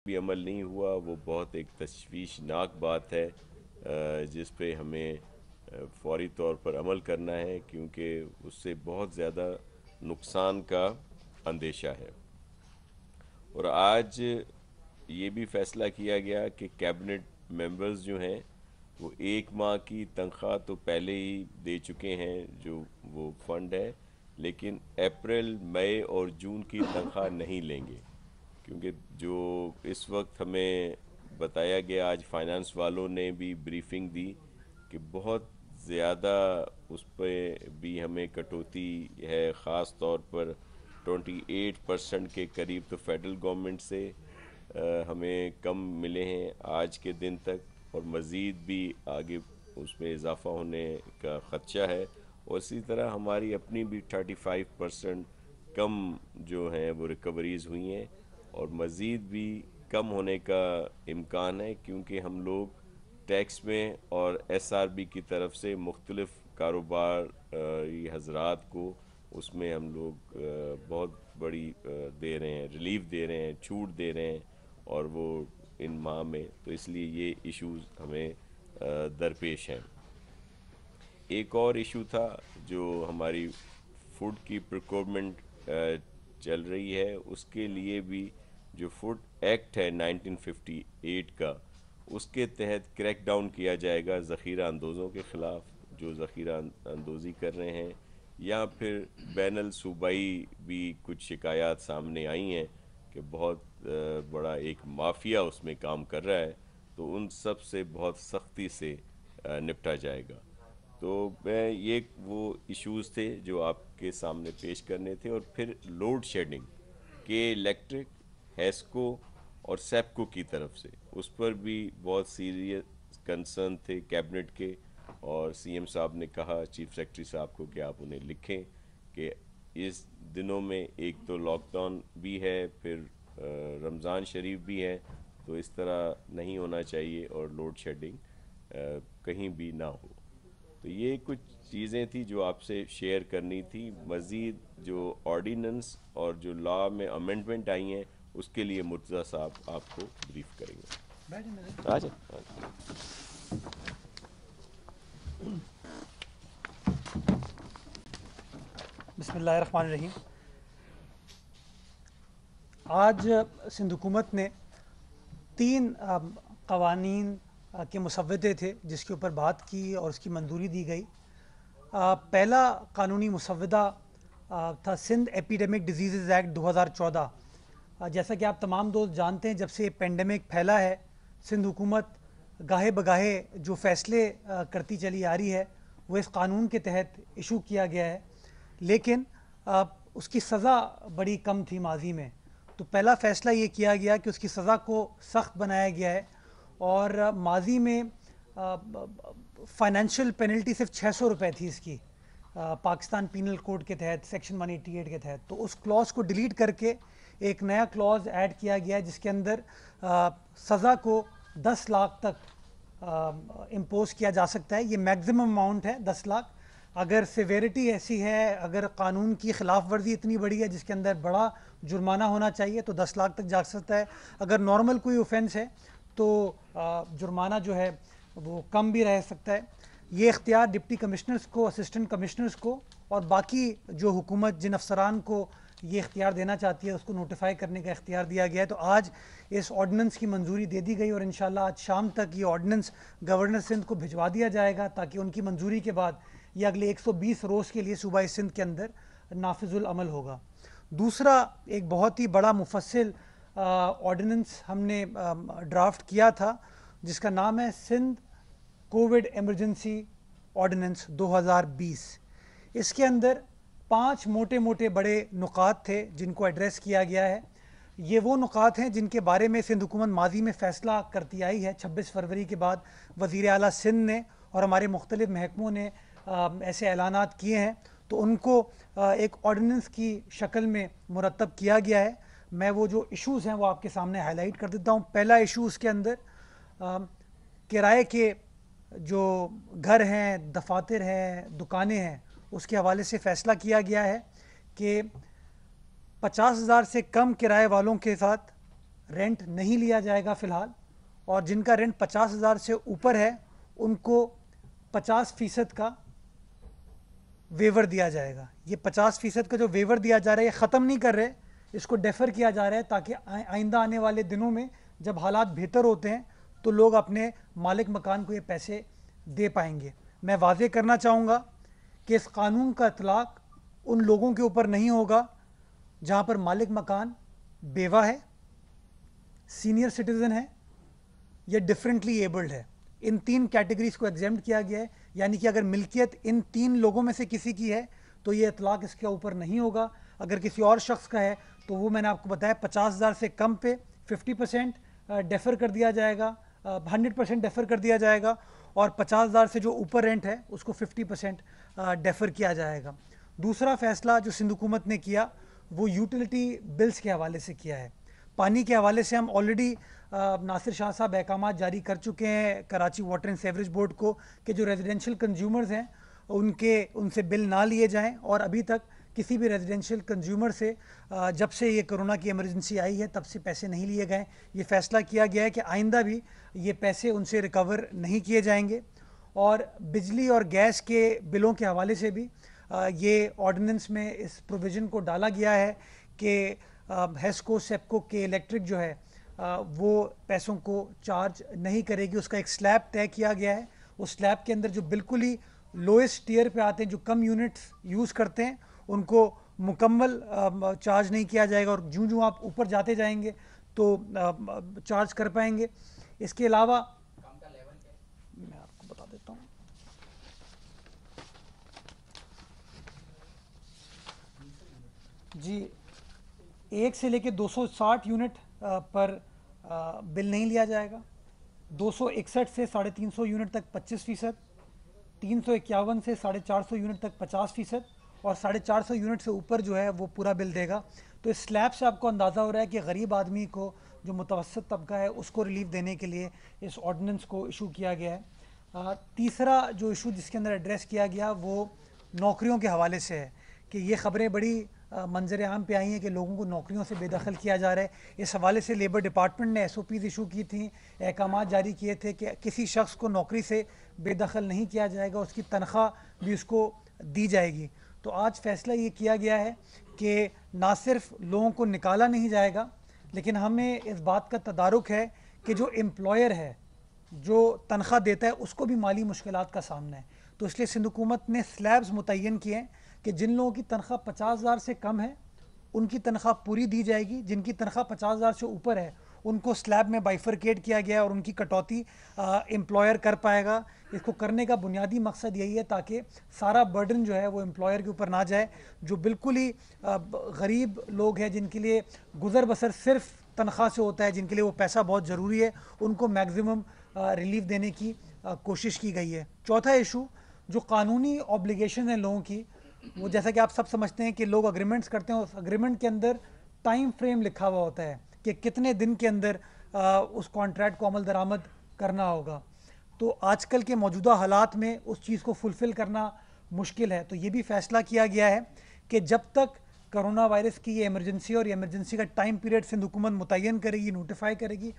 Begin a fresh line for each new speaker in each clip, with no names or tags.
भी अमल नहीं हुआ, वो बहुत एक तशवीशनाक बात है जिस पे हमें फौरी तौर पर अमल करना है, क्योंकि उससे बहुत ज़्यादा नुकसान का अंदेशा है। और आज ये भी फ़ैसला किया गया कि कैबिनेट मेंबर्स जो हैं वो 1 माह की तनख्वाह तो पहले ही दे चुके हैं, जो वो फंड है, लेकिन अप्रैल मई और जून की तनख्वाह नहीं लेंगे। क्योंकि जो इस वक्त हमें बताया गया, आज फाइनेंस वालों ने भी ब्रीफिंग दी कि बहुत ज़्यादा उस पर भी हमें कटौती है, ख़ास तौर पर 28% के करीब तो फेडरल गवर्नमेंट से हमें कम मिले हैं आज के दिन तक, और मज़ीद भी आगे उसमें इजाफ़ा होने का ख़दशा है। और इसी तरह हमारी अपनी भी 35% कम जो हैं वो रिकवरीज़ हुई हैं, और मज़ीद भी कम होने का इम्कान है, क्योंकि हम लोग टैक्स में और एसआरबी की तरफ से मुख्तलिफ कारोबार हजरात को उसमें हम लोग बहुत बड़ी दे रहे हैं, रिलीफ दे रहे हैं, छूट दे रहे हैं, और वो इन माह में, तो इसलिए ये इश्यूज़ हमें दरपेश हैं। एक और इशू था जो हमारी फूड की प्रोक्योरमेंट चल रही है, उसके लिए भी जो फूड एक्ट है 1958 का, उसके तहत क्रैक डाउन किया जाएगा ज़ख़ीरा अंदोज़ों के ख़िलाफ़ जो ज़ख़ीरा अंदोज़ी कर रहे हैं, या फिर बैनल सूबाई भी कुछ शिकायत सामने आई हैं कि बहुत बड़ा एक माफिया उसमें काम कर रहा है, तो उन सब से बहुत सख्ती से निपटा जाएगा। तो मैं ये वो इश्यूज़ थे जो आपके सामने पेश करने थे। और फिर लोड शेडिंग के इलेक्ट्रिक, हेस्को और सेप्को की तरफ से उस पर भी बहुत सीरियस कंसर्न थे कैबिनेट के, और सीएम साहब ने कहा चीफ सेक्रेटरी साहब को कि आप उन्हें लिखें कि इस दिनों में एक तो लॉकडाउन भी है, फिर रमज़ान शरीफ भी है, तो इस तरह नहीं होना चाहिए और लोड शेडिंग कहीं भी ना हो। तो ये कुछ चीज़ें थी जो आपसे शेयर करनी थी। मज़ीद जो ऑर्डिनेंस और जो लॉ में अमेंडमेंट आई हैं उसके लिए मुर्तज़ा साहब आपको ब्रीफ करेंगे। आ जाए।
बिस्मिल्लाहिर्रहमानिर्रहीम। आज सिंध हुकूमत ने 3 कवानीन के मुसव्वदे थे जिसके ऊपर बात की और उसकी मंजूरी दी गई। पहला कानूनी मुसव्वदा था सिंध एपिडेमिक डिजीज़ एक्ट 2014। जैसा कि आप तमाम दोस्त जानते हैं, जब से पेंडेमिक फैला है सिंध हुकूमत गाहे बगाहे जो फ़ैसले करती चली आ रही है वो इस कानून के तहत इशू किया गया है, लेकिन उसकी सज़ा बड़ी कम थी माजी में। तो पहला फ़ैसला ये किया गया कि उसकी सज़ा को सख्त बनाया गया है, और माजी में फ़ाइनेंशियल पेनल्टी सिर्फ 600 रुपये थी इसकी, पाकिस्तान पीनल कोड के तहत सेक्शन 188 के तहत। तो उस क्लॉज को डिलीट करके एक नया क्लॉज ऐड किया गया है जिसके अंदर सज़ा को 10 लाख तक इम्पोज किया जा सकता है। ये मैक्सिमम अमाउंट है 10 लाख। अगर सिवेरिटी ऐसी है, अगर कानून की खिलाफ वर्जी इतनी बड़ी है जिसके अंदर बड़ा जुर्माना होना चाहिए, तो 10 लाख तक जा सकता है। अगर नॉर्मल कोई ऑफेंस है तो जुर्माना जो है वो कम भी रह सकता है। ये इख्तियार डिप्टी कमिश्नर्स को, असिस्टेंट कमिश्नर्स को और बाकी जो हुकूमत जिन अफसरान को ये इख्तियार देना चाहती है उसको नोटिफाई करने का इख्तियार दिया गया है। तो आज इस ऑर्डिनेंस की मंजूरी दे दी गई और इंशाल्लाह आज शाम तक ये ऑर्डिनेंस गवर्नर सिंध को भिजवा दिया जाएगा, ताकि उनकी मंजूरी के बाद ये अगले 120 रोज़ के लिए सूबा सिंध के अंदर नाफिजुल अमल होगा। दूसरा एक बहुत ही बड़ा मुफस्सिल ऑर्डिनेंस हमने ड्राफ्ट किया था जिसका नाम है सिंध कोविड इमरजेंसी ऑर्डिनेंस 2020। इसके अंदर 5 मोटे मोटे बड़े नुकात थे जिनको एड्रेस किया गया है। ये वो नुकात हैं जिनके बारे में सिंध हुकूमत माजी में फ़ैसला करती आई है। 26 फरवरी के बाद वज़ीर आला सिंध ने और हमारे मुख्तलिफ महकमों ने ऐसे ऐलानात किए हैं, तो उनको एक ऑर्डिनेंस की शक्ल में मुरतब किया गया है। मैं वो जो इश्यूज़ हैं वो आपके सामने हाईलाइट कर देता हूँ। पहला इशू उसके अंदर किराए के जो घर हैं, दफातर हैं, दुकानें हैं, उसके हवाले से फ़ैसला किया गया है कि 50,000 से कम किराए वालों के साथ रेंट नहीं लिया जाएगा फ़िलहाल, और जिनका रेंट 50,000 से ऊपर है उनको 50% का वेवर दिया जाएगा। ये 50% का जो वेवर दिया जा रहा है ये ख़त्म नहीं कर रहे, इसको डेफर किया जा रहा है ताकि आइंदा आने वाले दिनों में जब हालात बेहतर होते हैं तो लोग अपने मालिक मकान को ये पैसे दे पाएंगे। मैं वाज़े करना चाहूँगा कि इस कानून का इतलाक़ उन लोगों के ऊपर नहीं होगा जहाँ पर मालिक मकान बेवा है, सीनियर सिटीज़न है या डिफरेंटली एबल्ड है। इन 3 कैटेगरीज को एग्जेम्प्ट किया गया है, यानी कि अगर मिल्कियत इन 3 लोगों में से किसी की है तो ये इतलाक़ इसके ऊपर नहीं होगा। अगर किसी और शख्स का है तो वो मैंने आपको बताया 50,000 से कम पे 50% डेफर कर दिया जाएगा, 100% डेफर कर दिया जाएगा, और 50,000 से जो ऊपर रेंट है उसको 50% डेफर किया जाएगा। दूसरा फैसला जो सिंध हुकूमत ने किया वो यूटिलिटी बिल्स के हवाले से किया है। पानी के हवाले से हम ऑलरेडी नासिर शाह साहब अहकाम जारी कर चुके हैं Karachi water and sewerage board को कि जो रेजिडेंशियल कंज्यूमर्स हैं उनसे बिल ना लिए जाएं, और अभी तक किसी भी रेजिडेंशियल कंज्यूमर से जब से ये कोरोना की इमरजेंसी आई है तब से पैसे नहीं लिए गए। ये फैसला किया गया है कि आइंदा भी ये पैसे उनसे रिकवर नहीं किए जाएंगे। और बिजली और गैस के बिलों के हवाले से भी ये ऑर्डिनेंस में इस प्रोविज़न को डाला गया है कि हेस्को सेप्को के इलेक्ट्रिक जो है वो पैसों को चार्ज नहीं करेगी। उसका एक स्लैब तय किया गया है, उस स्लैब के अंदर जो बिल्कुल ही लोएस्ट टीयर पे आते हैं, जो कम यूनिट्स यूज़ करते हैं, उनको मुकम्मल चार्ज नहीं किया जाएगा, और जूँ जूँ आप ऊपर जाते जाएंगे तो चार्ज कर पाएंगे। इसके अलावा मैं आपको बता देता हूँ, जी 1 से लेके 260 यूनिट पर बिल नहीं लिया जाएगा, 261 से 350 यूनिट तक 25%, 351 से 450 यूनिट तक 50%, और 450 यूनिट से ऊपर जो है वो पूरा बिल देगा। तो इस स्लैब से आपको अंदाज़ा हो रहा है कि गरीब आदमी को, जो मुतवसत तबका है, उसको रिलीफ देने के लिए इस ऑर्डिनेंस को इशू किया गया है। तीसरा जो इशू जिसके अंदर एड्रेस किया गया वो नौकरियों के हवाले से है कि ये ख़बरें बड़ी मंजर आम पे आई हैं कि लोगों को नौकरियों से बेदखल किया जा रहा है। इस हवाले से लेबर डिपार्टमेंट ने SOPs इशू की थी, अहकाम जारी किए थे कि किसी शख्स को नौकरी से बेदखल नहीं किया जाएगा, उसकी तनख्वाह भी उसको दी जाएगी। तो आज फ़ैसला ये किया गया है कि ना सिर्फ लोगों को निकाला नहीं जाएगा, लेकिन हमें इस बात का तदारुक है कि जो एम्प्लॉयर है, जो तनख्वाह देता है, उसको भी माली मुश्किलात का सामना है। तो इसलिए सिंध हुकूमत ने स्लैब्स मुतय्यन किए हैं कि जिन लोगों की तनख्वाह 50,000 से कम है उनकी तनख्वाह पूरी दी जाएगी, जिनकी तनख्वाह 50,000 से ऊपर है उनको स्लैब में बाइफरकेट किया गया है और उनकी कटौती एम्प्लॉयर कर पाएगा। इसको करने का बुनियादी मकसद यही है ताकि सारा बर्डन जो है वो एम्प्लॉयर के ऊपर ना जाए। जो बिल्कुल ही गरीब लोग हैं, जिनके लिए गुजर बसर सिर्फ तनख्वाह से होता है, जिनके लिए वो पैसा बहुत ज़रूरी है, उनको मैक्सिमम रिलीफ देने की कोशिश की गई है। चौथा इशू जो कानूनी ऑब्लिगेशन है लोगों की, वो जैसा कि आप सब समझते हैं कि लोग अग्रीमेंट्स करते हैं, उस अग्रीमेंट के अंदर टाइम फ्रेम लिखा हुआ होता है कि कितने दिन के अंदर उस कॉन्ट्रैक्ट को अमल दरामद करना होगा। तो आजकल के मौजूदा हालात में उस चीज़ को फुलफ़िल करना मुश्किल है। तो ये भी फ़ैसला किया गया है कि जब तक कोरोना वायरस की ये इमरजेंसी और इमरजेंसी का टाइम पीरियड सिंध हुकूमत मुतय्यन करेगी, नोटिफाई करेगी,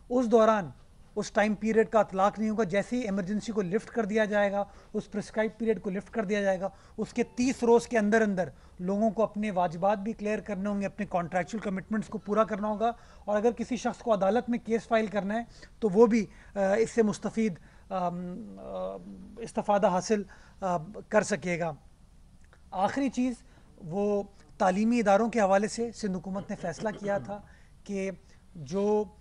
उस दौरान उस टाइम पीरियड का इतलाक़ नहीं होगा। जैसे ही इमरजेंसी को लिफ्ट कर दिया जाएगा, उस प्रिस्क्राइब पीरियड को लिफ्ट कर दिया जाएगा, उसके 30 रोज़ के अंदर अंदर लोगों को अपने वाजिबात भी क्लियर करने होंगे, अपने कॉन्ट्रैक्चुअल कमिटमेंट्स को पूरा करना होगा, और अगर किसी शख्स को अदालत में केस फाइल करना है तो वो भी इससे मुस्तफ़ीद इस्तिफ़ादा हासिल कर सकेगा। आखिरी चीज़ वो तालीमी इदारों के हवाले से सिंध हुकूमत ने फ़ैसला किया था कि जो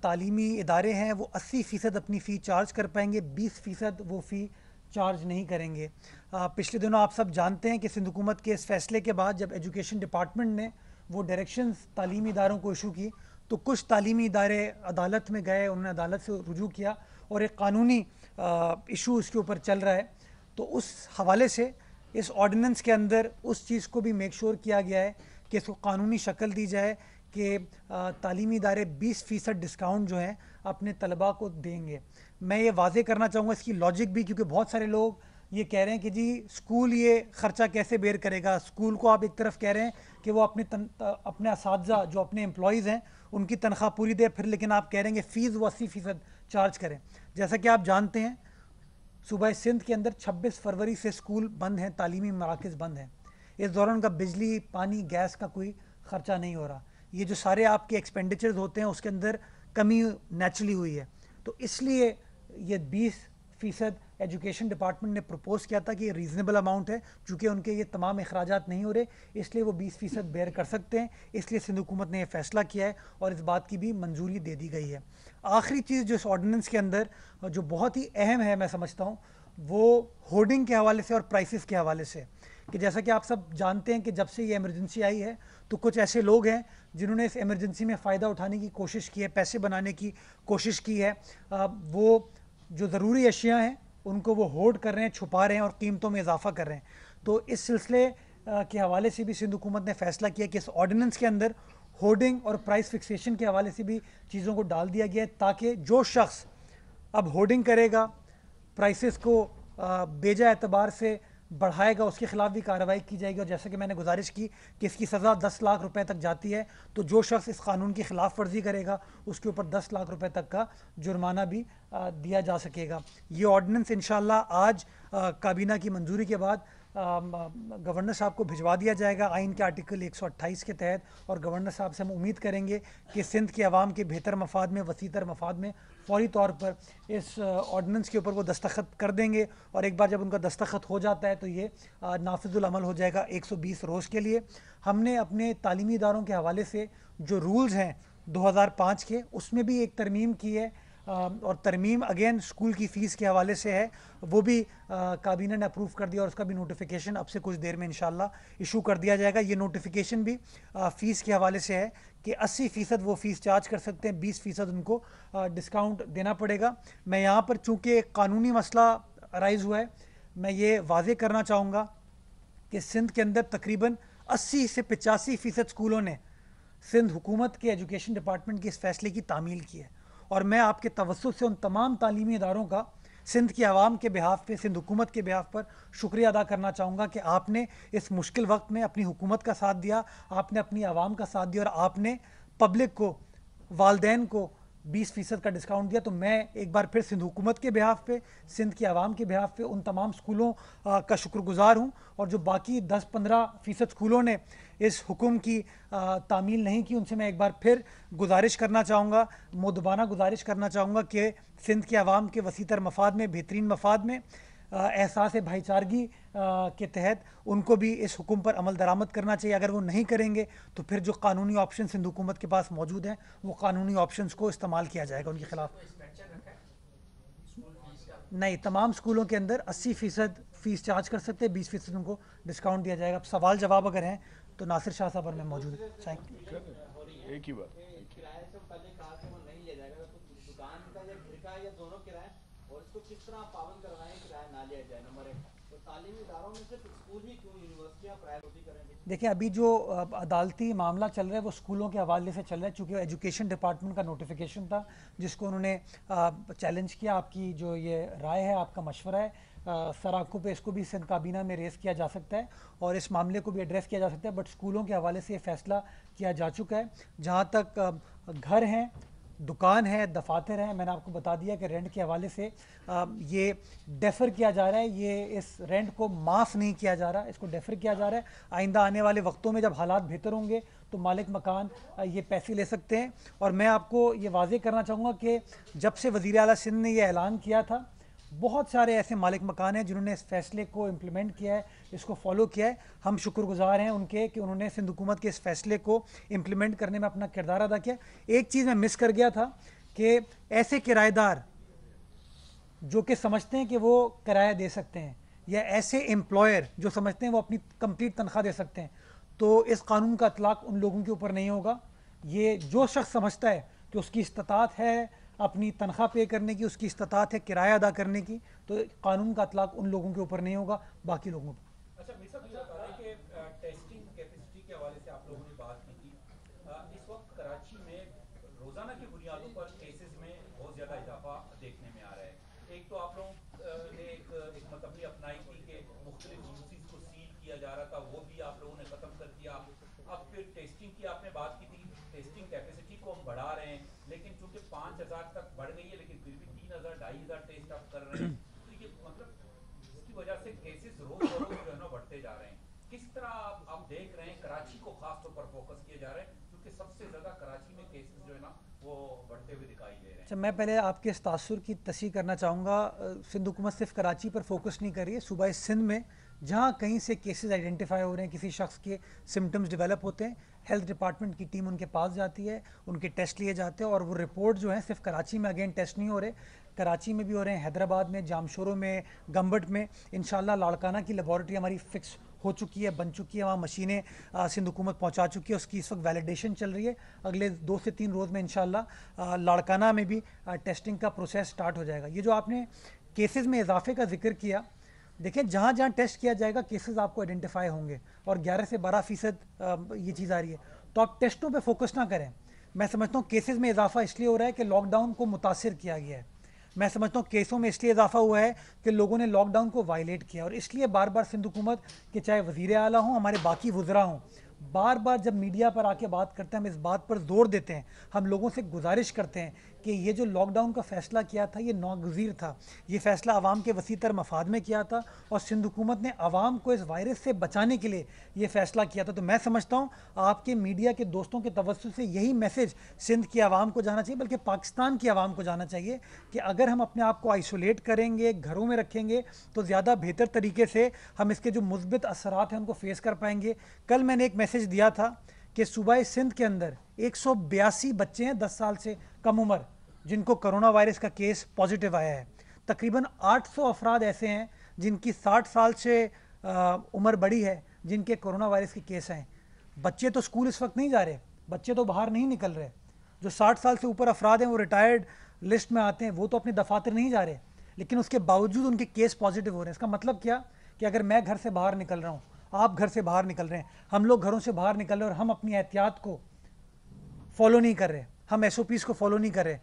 तालीमी इदारे हैं वो 80% अपनी फ़ी चार्ज कर पाएंगे, 20% वो फ़ी चार्ज नहीं करेंगे। पिछले दिनों आप सब जानते हैं कि सिंध हुकूमत के इस फैसले के बाद जब एजुकेशन डिपार्टमेंट ने वो डायरेक्शंस तालीमी इदारों को इशू की तो कुछ तालीमी इदारे अदालत में गए, उन्होंने अदालत से रुजू किया और एक कानूनी इशू इसके ऊपर चल रहा है। तो उस हवाले से इस ऑर्डिनेंस के अंदर उस चीज़ को भी मेक श्योर किया गया है कि इसको कानूनी शक्ल दी जाए कि तालीमी इदारे 20% डिस्काउंट जो है अपने तलबा को देंगे। मैं ये वाज़े करना चाहूँगा इसकी लॉजिक भी, क्योंकि बहुत सारे लोग ये कह रहे हैं कि जी स्कूल ये खर्चा कैसे बेयर करेगा। स्कूल को आप एक तरफ कह रहे हैं कि वो अपने असातिज़ा जो अपने एम्प्लॉयज़ हैं उनकी तनख्वाह पूरी दे, फिर लेकिन आप कह रहे हैं कि फ़ीस वो 80% चार्ज करें। जैसा कि आप जानते हैं सूबा सिंध के अंदर 26 फरवरी से स्कूल बंद हैं, तालीमी मराकज़ बंद हैं। इस दौरान उनका बिजली, पानी, गैस का कोई ख़र्चा नहीं हो रहा। ये जो सारे आपके एक्सपेंडिचर्स होते हैं उसके अंदर कमी नेचुरली हुई है। तो इसलिए ये 20% एजुकेशन डिपार्टमेंट ने प्रपोज किया था कि ये रीज़नेबल अमाउंट है, चूँकि उनके ये तमाम अखराजात नहीं हो रहे इसलिए वो 20% बेयर कर सकते हैं। इसलिए सिंध हुकूमत ने यह फ़ैसला किया है और इस बात की भी मंजूरी दे दी गई है। आखिरी चीज़ जो इस ऑर्डिनेंस के अंदर जो बहुत ही अहम है मैं समझता हूँ, वो होर्डिंग के हवाले से और प्राइसेस के हवाले से, कि जैसा कि आप सब जानते हैं कि जब से ये इमरजेंसी आई है तो कुछ ऐसे लोग हैं जिन्होंने इस इमरजेंसी में फ़ायदा उठाने की कोशिश की है, पैसे बनाने की कोशिश की है। वो जो ज़रूरी अशिया हैं उनको वो होर्ड कर रहे हैं, छुपा रहे हैं और कीमतों में इजाफा कर रहे हैं। तो इस सिलसिले के हवाले से भी सिंध हुकूमत ने फैसला किया कि इस ऑर्डिनेंस के अंदर होर्डिंग और प्राइस फिक्सेशन के हवाले से भी चीज़ों को डाल दिया गया है, ताकि जो शख्स अब होर्डिंग करेगा, प्राइसेस को बेजा एतबार से बढ़ाएगा, उसके खिलाफ भी कार्रवाई की जाएगी। और जैसे कि मैंने गुजारिश की कि इसकी सज़ा 10 लाख रुपए तक जाती है, तो जो शख्स इस कानून की खिलाफ वर्जी करेगा उसके ऊपर 10 लाख रुपए तक का जुर्माना भी दिया जा सकेगा। ये ऑर्डिनेंस इंशाल्लाह आज काबीना की मंजूरी के बाद गवर्नर साहब को भिजवा दिया जाएगा आइन के आर्टिकल 128 के तहत। और गवर्नर साहब से हम उम्मीद करेंगे कि सिंध के अवाम के बेहतर मफाद में, वसीतर मफाद में फौरी तौर पर इस ऑर्डिनेंस के ऊपर वो दस्तखत कर देंगे। और एक बार जब उनका दस्तखत हो जाता है तो ये नाफिजुल अमल हो जाएगा 120 रोज़ के लिए। हमने अपने तालीमी इदारों के हवाले से जो रूल्स हैं 2005 के, उसमें भी एक तरमीम की है। और तरमीम अगेन स्कूल की फ़ीस के हवाले से है, वो भी काबीना ने अप्रूव कर दिया और उसका भी नोटिफिकेशन अब से कुछ देर में इंशाल्लाह इशू कर दिया जाएगा। ये नोटिफिकेशन भी फ़ीस के हवाले से है कि 80% वो फ़ीस चार्ज कर सकते हैं, 20% उनको डिस्काउंट देना पड़ेगा। मैं यहाँ पर चूँकि एक कानूनी मसला राइज़ हुआ है, मैं ये वाज़े करना चाहूँगा कि सिंध के अंदर तकरीबन 80 से 85% स्कूलों ने सिंध हुकूमत के एजुकेशन डिपार्टमेंट के इस फैसले की तामील की है। और मैं आपके तवज्जुह से उन तमाम तालीमी इदारों का सिंध की आवाम के बिहाफ पे, सिंध हुकूमत के बिहाफ पर शुक्रिया अदा करना चाहूँगा कि आपने इस मुश्किल वक्त में अपनी हुकूमत का साथ दिया, आपने अपनी आवाम का साथ दिया और आपने पब्लिक को, वालदैन को 20% का डिस्काउंट दिया। तो मैं एक बार फिर सिंध हुकूमत के बिहाफ पे, सिंध की आवाम के बिहाफ पे उन तमाम स्कूलों का शुक्रगुजार हूँ। और जो बाकी 10-15% स्कूलों ने इस हुक्म की तामील नहीं की, उनसे मैं एक बार फिर गुजारिश करना चाहूँगा, मुदबाना गुजारिश करना चाहूँगा कि सिंध की आवाम के वसीतर मफाद में, बेहतरीन मफाद में, एहसास भाईचारगी के तहत उनको भी इस हुक्म पर अमल दरामद करना चाहिए। अगर वो नहीं करेंगे तो फिर जो कानूनी ऑप्शन सिंध हुकूमत के पास मौजूद हैं वो कानूनी ऑप्शंस को इस्तेमाल किया जाएगा उनके खिलाफ। नहीं, तमाम स्कूलों के अंदर 80% फ़ीस चार्ज कर सकते हैं, 20% उनको डिस्काउंट दिया जाएगा। अब सवाल जवाब अगर हैं तो नासिर शाह साहब और मैं मौजूद हैं।
एक ही बात।
किराए से पहले कहा कि वो नहीं लिया जाएगा, तो दुकान का या घर का या दोनों किराए, और इसको किस तरह पाबंद करवाएं किराया ना लिया जाए। नंबर 1, तो तालीमी इदारों में सिर्फ स्कूल ही क्यों, यूनिवर्सिटियाँ प्रायोरिटी करेंगे?
देखिए, अभी जो अदालती मामला चल रहा है वो स्कूलों के हवाले से चल रहा है, चूँकि एजुकेशन डिपार्टमेंट का नोटिफिकेशन था जिसको उन्होंने चैलेंज किया। आपकी जो ये राय है, आपका मशवरा है, सराखों पे इसको भी सिंध काबीना में रेस किया जा सकता है और इस मामले को भी एड्रेस किया जा सकता है। बट स्कूलों के हवाले से ये फैसला किया जा चुका है। जहाँ तक घर हैं, दुकान है, दफातर हैं, मैंने आपको बता दिया कि रेंट के हवाले से ये डेफ़र किया जा रहा है। ये इस रेंट को माफ़ नहीं किया जा रहा, इसको डेफ़र किया जा रहा है। आइंदा आने वाले वक्तों में जब हालात बेहतर होंगे तो मालिक मकान ये पैसे ले सकते हैं। और मैं आपको ये वाज़े करना चाहूँगा कि जब से वज़ीर आला सिंध ने ये ऐलान किया था, बहुत सारे ऐसे मालिक मकान हैं जिन्होंने इस फैसले को इम्प्लीमेंट किया है, इसको फॉलो किया है। हम शुक्रगुजार हैं उनके कि उन्होंने सिंध हुकूमत के इस फैसले को इम्प्लीमेंट करने में अपना किरदार अदा किया। एक चीज़ मैं मिस कर गया था कि ऐसे किराएदार जो कि समझते हैं कि वो किराया दे सकते हैं, या ऐसे एम्प्लॉयर जो समझते हैं वो अपनी कंप्लीट तनख्वाह दे सकते हैं, तो इस कानून का इतलाक़ उन लोगों के ऊपर नहीं होगा। ये जो शख्स समझता है कि उसकी इस्तात है अपनी तनख्वाह पे करने की, उसकी इस्तात है किराया अदा करने की, तो कानून का इतलाक़ उन लोगों के ऊपर नहीं होगा, बाकी लोगों पर।
अच्छा, मेरे साथ मुझे बता रहे हैं कि टेस्टिंग कैपेसिटी के हवाले से आप लोगों ने बात की थी। इस वक्त कराची में रोज़ाना की बुनियादों पर केसेस में बहुत ज़्यादा इजाफा देखने में आ रहा है। एक तो आप लोगों ने एक मतलब अपनी अपनाई थी कि मुख्तलिफ यूसीज को सील किया जा रहा था, वो भी आप लोगों ने ख़त्म कर दिया। अब फिर टेस्टिंग की आपने बात की थी, टेस्टिंग कैपेसिटी को हम बढ़ा रहे हैं, लेकिन चूंकि 5000 तक बढ़ गई है, लेकिन फिर भी 3000 2500 टेस्ट आप कर रहे हैं। तो ये मतलब इसकी वजह से केसेस रोज बरोज जो है ना बढ़ते जा रहे हैं। किस तरह आप देख रहे हैं, कराची को खास तौर पर फोकस किए जा रहे हैं क्योंकि सबसे ज़्यादा कराची में केसेस जो है ना वो बढ़ते हुए दिखाई दे रहे हैं।
अच्छा, मैं पहले आपके इस तासुर की तस्हीह करना चाहूँगा। सिंध हुकूमत सिर्फ कराची पर फोकस नहीं कर रही है। सूबा सिंध में जहाँ कहीं से केसेस आइडेंटिफाई हो रहे हैं, किसी शख्स के सिम्टम्स डेवलप होते हैं, हेल्थ डिपार्टमेंट की टीम उनके पास जाती है, उनके टेस्ट लिए जाते हैं और वो रिपोर्ट जो है सिर्फ कराची में अगेन टेस्ट नहीं हो रहे, कराची में भी हो रहे हैं, हैदराबाद में, जामशोरों में, गम्बट में। इंशाल्लाह लाड़काना की लेबॉरेटरी हमारी फिक्स हो चुकी है, बन चुकी है, वहाँ मशीनें सिंध हुकूमत पहुँचा चुकी है, उसकी इस वक्त वैलिडेशन चल रही है। अगले 2 से 3 रोज़ में इंशाल्लाह लाड़काना में भी टेस्टिंग का प्रोसेस स्टार्ट हो जाएगा। ये जो आपने केसेस में इजाफे का जिक्र किया, देखिए जहाँ जहाँ टेस्ट किया जाएगा केसेस आपको आइडेंटिफाई होंगे और 11 से 12% ये चीज़ आ रही है, तो आप टेस्टों पे फोकस ना करें। मैं समझता हूँ केसेस में इजाफा इसलिए हो रहा है कि लॉकडाउन को मुतासिर किया गया है। मैं समझता हूँ केसों में इसलिए इजाफा हुआ है कि लोगों ने लॉकडाउन को वायलेट किया और इसलिए बार बार सिंध हुकूमत के चाहे वज़ीर आला हों, हमारे बाकी वुज़रा हों, बार बार जब मीडिया पर आके बात करते हैं हम इस बात पर जोर देते हैं, हम लोगों से गुजारिश करते हैं कि ये जो लॉकडाउन का फ़ैसला किया था ये नागज़ीर था, ये फ़ैसला आवाम के वसीतर मफाद में किया था और सिंध हुकूमत ने आवाम को इस वायरस से बचाने के लिए ये फ़ैसला किया था। तो मैं समझता हूँ आपके मीडिया के दोस्तों के तवज्जुह से यही मैसेज सिंध की आवाम को जाना चाहिए, बल्कि पाकिस्तान की आवाम को जाना चाहिए कि अगर हम अपने आप को आइसोलेट करेंगे, घरों में रखेंगे, तो ज़्यादा बेहतर तरीके से हम इसके जो मुस्बित असरात हैं उनको फेस कर पाएंगे। कल मैंने एक मैसेज दिया था कि सूबा सिंध के अंदर 182 बच्चे हैं 10 साल से कम उम्र जिनको कोरोना वायरस का केस पॉजिटिव आया है। तकरीबन 800 अफराद ऐसे हैं जिनकी 60 साल से उम्र बड़ी है जिनके कोरोना वायरस के केस हैं। बच्चे तो स्कूल इस वक्त नहीं जा रहे, बच्चे तो बाहर नहीं निकल रहे। जो 60 साल से ऊपर अफराद हैं वो रिटायर्ड लिस्ट में आते हैं, वो तो अपने दफातर नहीं जा रहे, लेकिन उसके बावजूद उनके केस पॉजिटिव हो रहे हैं। इसका मतलब क्या कि अगर मैं घर से बाहर निकल रहा हूँ, आप घर से बाहर निकल रहे हैं, हम लोग घरों से बाहर निकल रहे हैं और हम अपनी एहतियात को फॉलो नहीं कर रहे, हम SOPs को फॉलो नहीं कर रहे,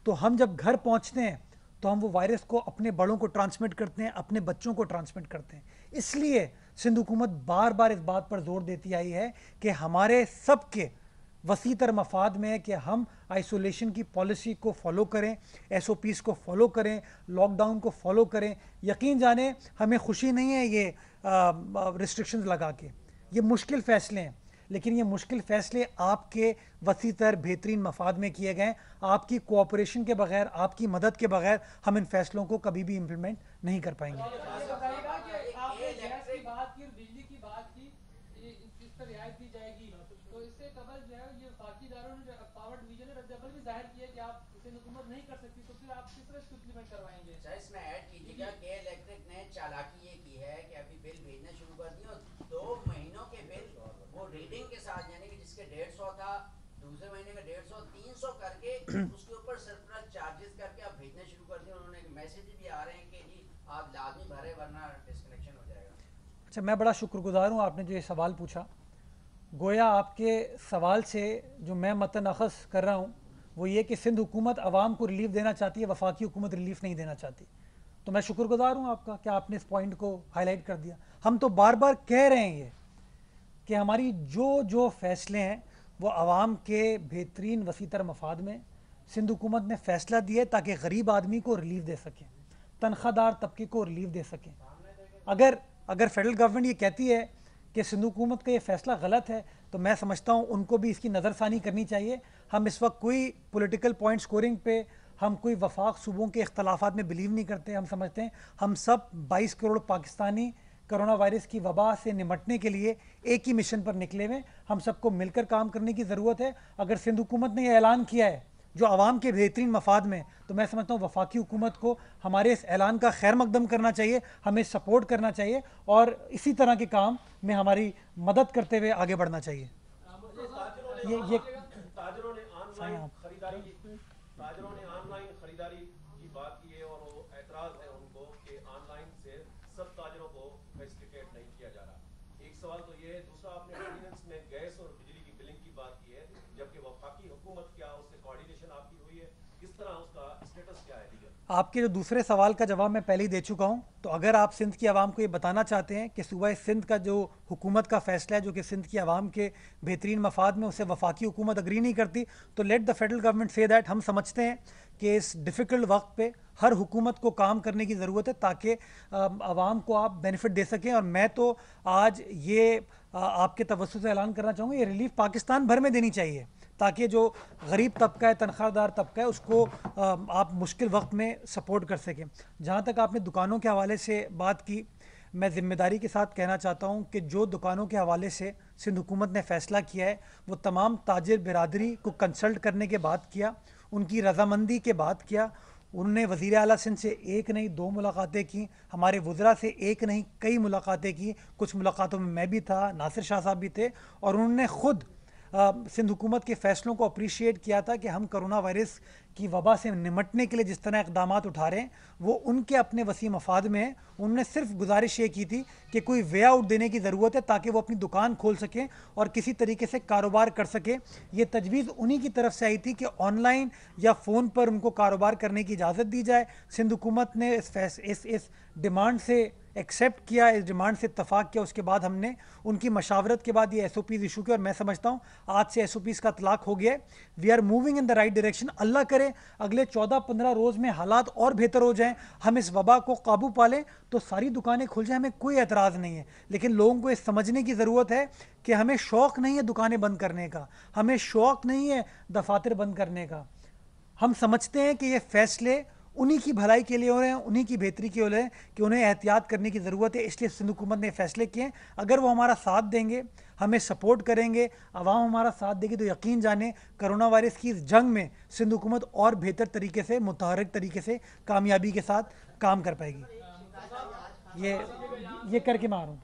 तो हम जब घर पहुंचते हैं तो हम वो वायरस को अपने बड़ों को ट्रांसमिट करते हैं, अपने बच्चों को ट्रांसमिट करते हैं। इसलिए सिंध हुकूमत बार बार इस बात पर जोर देती आई है कि हमारे सबके वसीतर मफाद में है कि हम आइसोलेशन की पॉलिसी को फॉलो करें, SOPs को फॉलो करें, लॉकडाउन को फॉलो करें। यकीन जाने हमें खुशी नहीं है ये रिस्ट्रिक्शंस लगा के, ये मुश्किल फ़ैसले हैं, लेकिन ये मुश्किल फ़ैसले आपके वसीतर बेहतरीन मफाद में किए गए। आपकी कोऑपरेशन के बगैर, आपकी मदद के बगैर हम इन फ़ैसलों को कभी भी इम्प्लीमेंट नहीं कर पाएंगे।
ये बताइएगा कि आपने गैस की बात की और बिजली की बात की, इस पर रियायत दी जाएगी, तो इससे कबल जो है ये बाकी इदारों ने पावर डिवीजन ने रद्द भी जाहिर किया कि आप इसे हुकूमत नहीं कर सकती, तो फिर आप किस तरह इसको इम्प्लीमेंट करवाएंगे?
इसमें ऐड कीजिएगा कि इलेक्ट्रिक ने चालाकी ये की है कि अभी बिल भेजना शुरू कर दिए और 2 महीनों के बिल वो रीडिंग के साथ, यानी कि जिसके 150 था दूसरे महीने में 150 300 करके उसके ऊपर सरप्लस चार्जेस करके आप भेजना शुरू कर दिए। उन्होंने मैसेज भी आ रहे हैं कि जी आप लाजमी भरे वरना डिस्कनेक्शन हो जाएगा।
अच्छा, मैं बड़ा शुक्रगुजार हूँ आपने जो ये सवाल पूछा। गोया आपके सवाल से जो मैं मतन अखज़ कर रहा हूँ वो ये कि सिंध हुकूमत आवाम को रिलीफ देना चाहती है, वफाकी हुकूमत रिलीफ नहीं देना चाहती। तो मैं शुक्रगुजार हूँ आपका कि आपने इस पॉइंट को हाईलाइट कर दिया। हम तो बार बार कह रहे हैं ये कि हमारी जो जो फैसले हैं वो आवाम के बेहतरीन वसीतर मफाद में सिंध हुकूमत ने फ़ैसला दिया ताकि गरीब आदमी को रिलीफ दे सकें, तनख्वाहदार तबके को रिलीफ दे सकें। अगर फेडरल गवर्नमेंट ये कहती है कि सिंध हुकूमत का ये फ़ैसला गलत है, तो मैं समझता हूँ उनको भी इसकी नज़रसानी करनी चाहिए। हम इस वक्त कोई पॉलिटिकल पॉइंट स्कोरिंग पे, हम कोई वफाक सूबों के इख्तलाफात में बिलीव नहीं करते। हम समझते हैं हम सब 22 करोड़ पाकिस्तानी कोरोना वायरस की वबा से निमटने के लिए एक ही मिशन पर निकले हुए, हम सबको मिलकर काम करने की ज़रूरत है। अगर सिंध हुकूमत ने यह ऐलान किया है जो आवाम के बेहतरीन मफाद में, तो मैं समझता हूँ वफाकी हुकूमत को हमारे इस ऐलान का खैर मकदम करना चाहिए, हमें सपोर्ट करना चाहिए और इसी तरह के काम में हमारी मदद करते हुए आगे बढ़ना चाहिए। ये
ताजरों ने ऑनलाइन खरीदारी की बात की है और वो एतराज है उनको कि ऑनलाइन से सब ताजरों को फैसिलिटेट नहीं किया जा रहा। एक सवाल तो ये है। दूसरा, आपने ऑर्डिनेंस में गैस और बिजली की बिलिंग की बात की है, जबकि वफाकी हुकूमत क्या उससे कोऑर्डिनेशन आपकी हुई है, किस तरह उसका स्टेटस क्या है लीगल?
आपके जो दूसरे सवाल का जवाब मैं पहले ही दे चुका हूं। तो अगर आप सिंध की आवाम को ये बताना चाहते हैं कि सूबा सिंध का जो हुकूमत का फैसला है जो कि सिंध की आवाम के बेहतरीन मफाद में, उसे वफाकी हुकूमत अग्री नहीं करती, तो let the federal government say that. हम समझते हैं कि इस डिफ़िकल्ट वक्त पे हर हुकूमत को काम करने की ज़रूरत है ताकि आवाम को आप बेनिफिट दे सकें। और मैं तो आज ये आपके तवज्जो से ऐलान करना चाहूँगा, ये रिलीफ पाकिस्तान भर में देनी चाहिए ताकि जो गरीब तबका है, तनख्वाहदार तबका है, उसको आप मुश्किल वक्त में सपोर्ट कर सकें। जहाँ तक आपने दुकानों के हवाले से बात की, मैं ज़िम्मेदारी के साथ कहना चाहता हूँ कि जो दुकानों के हवाले से सिंध हुकूमत ने फ़ैसला किया है वो तमाम ताजिर बिरादरी को कंसल्ट करने के बाद किया, उनकी रजामंदी के बाद किया। उन्होंने वज़ीर आला सिंध से एक नहीं दो मुलाकातें की, हमारे वज़रा से एक नहीं कई मुलाकातें की। कुछ मुलाकातों में मैं भी था, नासिर शाह साहब भी थे, और उन्होंने ख़ुद सिंध हुकूमत के फ़ैसलों को अप्रीशिएट किया था कि हम कोरोना वायरस की वबा से निमटने के लिए जिस तरह इक़दाम उठा रहे हैं वो उनके अपने वसी मफाद में है। उन्होंने सिर्फ गुजारिश ये की थी कि कोई वे आउट देने की ज़रूरत है ताकि वो अपनी दुकान खोल सकें और किसी तरीके से कारोबार कर सके। ये तजवीज़ उन्हीं की तरफ से आई थी कि ऑनलाइन या फ़ोन पर उनको कारोबार करने की इजाज़त दी जाए। सिंध हुकूमत ने इस डिमांड से एक्सेप्ट किया, इस डिमांड से इत्तफाक किया। उसके बाद हमने उनकी मशावरत के बाद ये SOPs इशू किया और मैं समझता हूँ आज से SOPs का इतलाक हो गया है। We are moving in the right direction. Allah करे अगले 14-15 रोज़ में हालात और बेहतर हो जाएं, हम इस वबा को काबू पा लें तो सारी दुकानें खुल जाएं, हमें कोई एतराज़ नहीं है। लेकिन लोगों को ये समझने की ज़रूरत है कि हमें शौक़ नहीं है दुकानें बंद करने का, हमें शौक़ नहीं है दफातर बंद करने का। हम समझते हैं कि ये फ़ैसले उन्हीं की भलाई के लिए हो रहे हैं, उन्हीं की बेहतरी के लिए हो रहे हैं कि उन्हें एहतियात करने की ज़रूरत है। इसलिए सिंध हुकूमत ने फ़ैसले किए हैं। अगर वो हमारा साथ देंगे, हमें सपोर्ट करेंगे, आवाम हमारा साथ देगी, तो यकीन जाने कोरोना वायरस की इस जंग में सिंध हुकूमत और बेहतर तरीके से, मुतहर्रिक तरीके से कामयाबी के साथ काम कर पाएगी। ये करके मैं आ रहा हूँ।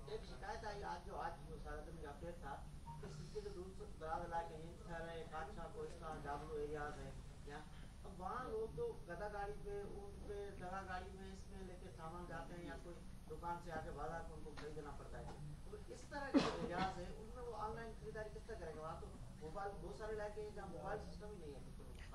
एक शिकायत आई आज जो आज मुशारत में अपडेट था कि सिटी के दूर दराज इलाके हैं, शहर है, काठा, कोस्टा, डाबलू एरियाज है यहाँ। अब वहाँ लोग तो गदा गाड़ी पे, ऊँट पे, दगा गाड़ी में इसमें लेके सामान जाते हैं या कोई दुकान से आके बाजार को उनको खरीदना पड़ता है। तो इस तरह के जो एरियाज है उनमें वो ऑनलाइन खरीदारी किस तरह करेगा? वहाँ तो मोबाइल बहुत सारे इलाके हैं जहाँ मोबाइल सिस्टम ही नहीं है।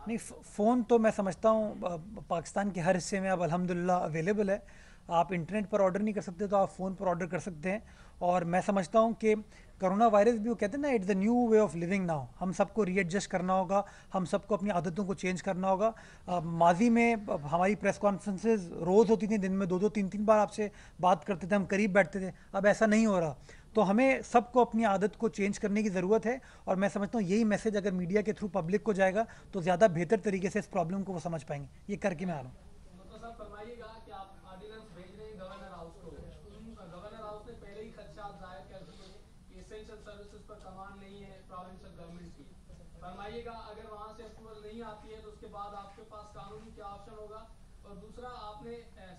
नहीं, फ़ोन तो मैं समझता हूँ पाकिस्तान के हर हिस्से में अब अल्हम्दुलिल्लाह अवेलेबल है। आप इंटरनेट पर ऑर्डर नहीं कर सकते तो आप फ़ोन पर ऑर्डर कर सकते हैं। और मैं समझता हूँ कि कोरोना वायरस भी वो कहते हैं ना, it's the new way of living now. हम सबको रीएडजस्ट करना होगा, हम सबको अपनी आदतों को चेंज करना होगा। माजी में हमारी प्रेस कॉन्फ्रेंसेज रोज़ होती थी, दिन में 2-2 3-3 बार आपसे बात करते थे, हम करीब बैठते थे। अब ऐसा नहीं हो रहा। तो हमें सबको अपनी आदत को चेंज करने की ज़रूरत है। और मैं समझता हूँ यही मैसेज अगर मीडिया के थ्रू पब्लिक को जाएगा तो ज़्यादा बेहतर तरीके से इस प्रॉब्लम को वो समझ पाएंगे। ये करके मैं आ रहा हूँ।
फरमाइएगा कि आप ऑर्डिनेंस भेज रहे हैं गवर्नर हाउस को। गवर्नर हाउस ने पहले ही खदशात जाहिर कर दिए कि एसेंशियल सर्विसेज पर कमान नहीं है प्रोविंशियल गवर्नमेंट की। फरमाइएगा अगर वहाँ से अप्रूवल नहीं आती है तो उसके बाद आपके पास कानूनी क्या ऑप्शन होगा? और दूसरा, आपने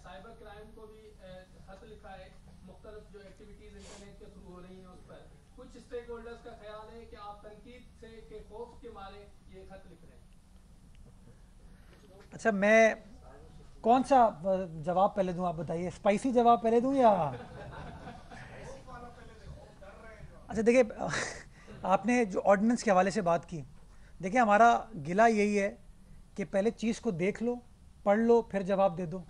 साइबर क्राइम को भी खत लिखा है, मुख्तलिफ जो एक्टिविटीज इंटरनेट के थ्रू हो रही हैं उस पर कुछ स्टेक होल्डर्स का ख्याल है कि आप तनकीद से के खौफ के मारे ये खत लिख रहे हैं।
अच्छा, मैं कौन सा जवाब पहले दूं, आप बताइए। स्पाइसी जवाब पहले दूं या अच्छा देखिए, आपने जो ऑर्डिनेंस के हवाले से बात की, देखिए हमारा गिला यही है कि पहले चीज़ को देख लो, पढ़ लो, फिर जवाब दे दो।